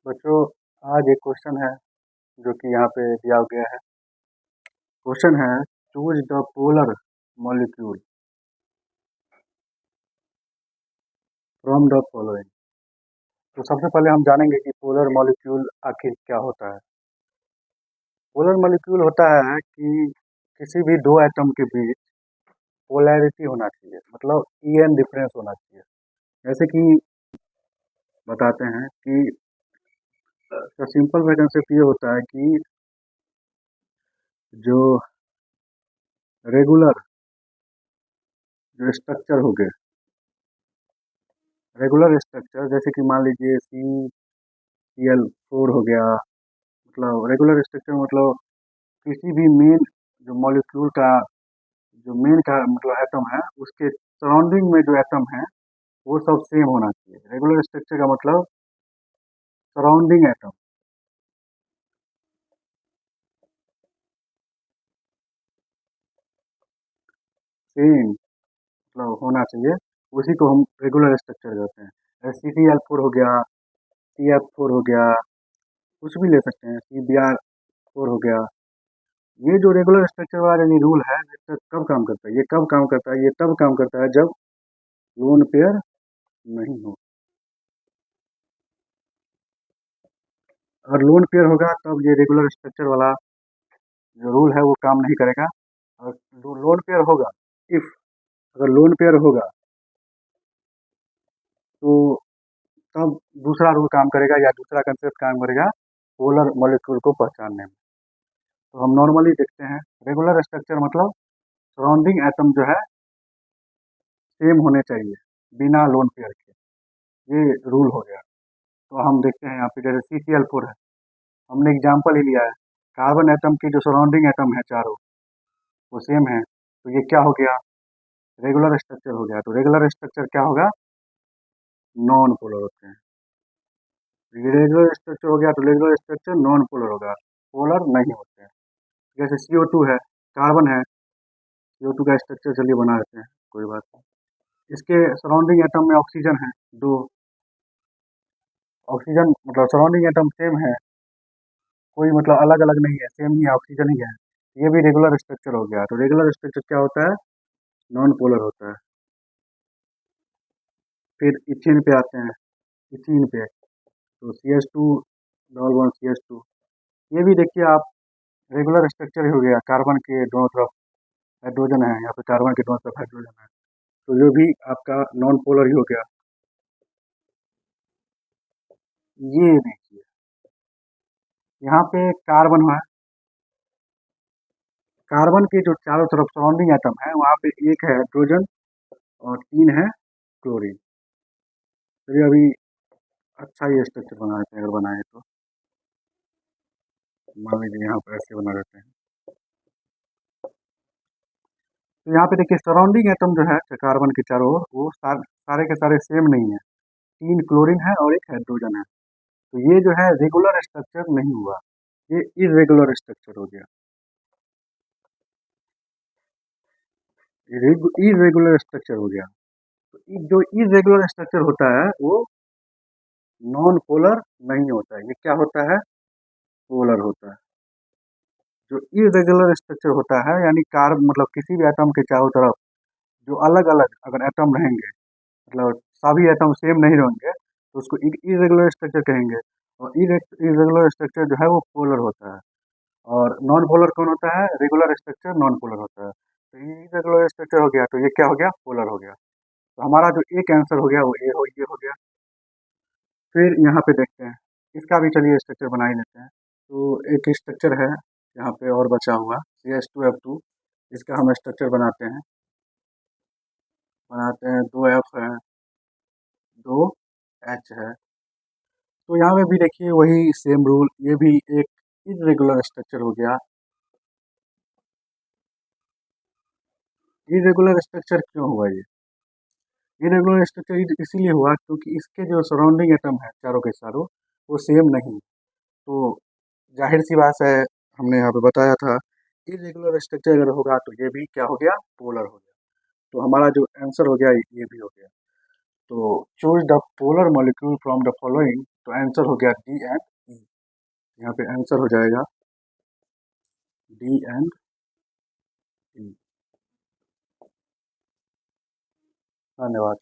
बच्चों, आज एक क्वेश्चन है जो कि यहाँ पे दिया गया है। क्वेश्चन है, choose the polar molecule from the following. तो सबसे पहले हम जानेंगे कि पोलर मॉलिक्यूल आखिर क्या होता है। पोलर मॉलिक्यूल होता है कि किसी भी दो एटम के बीच पोलैरिटी होना चाहिए, मतलब ईएन डिफरेंस होना चाहिए। जैसे कि बताते हैं कि सिंपल सा कंसेप्ट ये होता है कि जो रेगुलर जो स्ट्रक्चर हो गए, रेगुलर स्ट्रक्चर जैसे कि मान लीजिए CL4 हो गया, मतलब रेगुलर स्ट्रक्चर मतलब किसी भी मेन जो मॉलिक्यूल का जो मेन का मतलब एटम है उसके सराउंडिंग में जो एटम है वो सब सेम होना चाहिए। रेगुलर स्ट्रक्चर का मतलब सराउंडिंग एटम सेम मतलब होना चाहिए, उसी को हम रेगुलर स्ट्रक्चर कहते हैं। CCl4 हो गया, CF4 हो गया, कुछ भी ले सकते हैं, CBr4 हो गया। ये जो रेगुलर स्ट्रक्चर वाला यानी रूल है ये कब काम करता है, ये कब काम करता है, ये तब काम करता है जब लोन पेयर नहीं हो। अगर लोन पेयर होगा तब ये रेगुलर स्ट्रक्चर वाला जो रूल है वो काम नहीं करेगा। और लोन पेयर होगा, इफ अगर लोन पेयर होगा तो तब दूसरा रूल काम करेगा या दूसरा कंसेप्ट काम करेगा पोलर मॉलिक्यूल को पहचानने में। तो हम नॉर्मली देखते हैं रेगुलर स्ट्रक्चर मतलब सराउंडिंग एटम जो है सेम होने चाहिए बिना लोन पेयर के, ये रूल हो गया। तो हम देखते हैं यहाँ पे जैसे CCl4 है, हमने एग्जाम्पल ही लिया है। कार्बन एटम की जो सराउंडिंग एटम है चारों वो सेम है, तो ये क्या हो गया, रेगुलर स्ट्रक्चर हो गया। तो रेगुलर स्ट्रक्चर क्या होगा, नॉन पोलर होते हैं। ये रेगुलर स्ट्रक्चर हो गया तो रेगुलर स्ट्रक्चर नॉन पोलर होगा, पोलर नहीं होते हैं। जैसे CO2 है, कार्बन है, CO2 का स्ट्रक्चर चलिए बना देते हैं, कोई बात नहीं। इसके सराउंडिंग एटम में ऑक्सीजन है दो, ऑक्सीजन मतलब सराउंडिंग एटम सेम है, कोई मतलब अलग अलग नहीं है, सेम ही है, ऑक्सीजन ही है। ये भी रेगुलर स्ट्रक्चर हो गया। तो रेगुलर स्ट्रक्चर क्या होता है, नॉन पोलर होता है। फिर इथेन पे आते हैं, इथीन पे। तो CH2 डबल वन CH2, ये भी देखिए आप रेगुलर स्ट्रक्चर ही हो गया। कार्बन के दोनों तरफ हाइड्रोजन है, यहाँ पे कार्बन के दोनों तरफ हाइड्रोजन है, तो ये भी आपका नॉन पोलर ही हो गया। ये देखिए यहाँ पे कार्बन है, कार्बन के जो चारों तरफ सराउंडिंग एटम है वहाँ पे एक है हाइड्रोजन और तीन है क्लोरीन। चलिए अभी अच्छा ये स्ट्रक्चर बना देते हैं, अगर बनाए तो मान लीजिए यहाँ पर ऐसे बना देते हैं। तो यहाँ पे देखिए सराउंडिंग एटम जो है कार्बन के चारों ओर वो सारे के सारे सेम नहीं है, तीन क्लोरीन है और एक हाइड्रोजन है। तो ये जो है रेगुलर स्ट्रक्चर नहीं हुआ, ये इरेगुलर स्ट्रक्चर हो गया। इरेगुलर स्ट्रक्चर हो गया। तो जो इरेगुलर स्ट्रक्चर होता है वो नॉन पोलर नहीं होता है, ये क्या होता है, पोलर होता है। जो इरेगुलर स्ट्रक्चर होता है यानी कार्ब मतलब किसी भी एटम के चारों तरफ जो अलग अलग अगर एटम रहेंगे, मतलब सभी एटम सेम नहीं रहेंगे तो उसको इरेगुलर स्ट्रक्चर कहेंगे। और इरेगुलर स्ट्रक्चर जो है वो पोलर होता है। और नॉन पोलर कौन होता है, रेगुलर स्ट्रक्चर नॉन पोलर होता है। तो इरेगुलर स्ट्रक्चर हो गया तो ये क्या हो गया, पोलर हो गया। तो हमारा जो एक आंसर हो गया वो ये हो गया। फिर यहाँ पे देखते हैं, इसका भी चलिए स्ट्रक्चर बना ही लेते हैं। तो एक स्ट्रक्चर है यहाँ पे और बचा हुआ CH2F2, इसका हम स्ट्रक्चर बनाते हैं 2F है, 2H है। तो यहाँ पे भी देखिए वही सेम रूल, ये भी एक इरेगुलर स्ट्रक्चर हो गया। इरेगुलर स्ट्रक्चर क्यों हुआ ये, इरेगुलर स्ट्रक्चर इसीलिए हुआ क्योंकि इसके जो सराउंडिंग एटम है चारों के चारों वो सेम नहीं। तो जाहिर सी बात है, हमने यहाँ पे बताया था इरेगुलर स्ट्रक्चर अगर होगा तो ये भी क्या हो गया, पोलर हो गया। तो हमारा जो आंसर हो गया ये भी हो गया। तो choose the polar molecule from the following, तो आंसर हो गया डी एंड ई। यहाँ पे आंसर हो जाएगा डी एंड ई। धन्यवाद।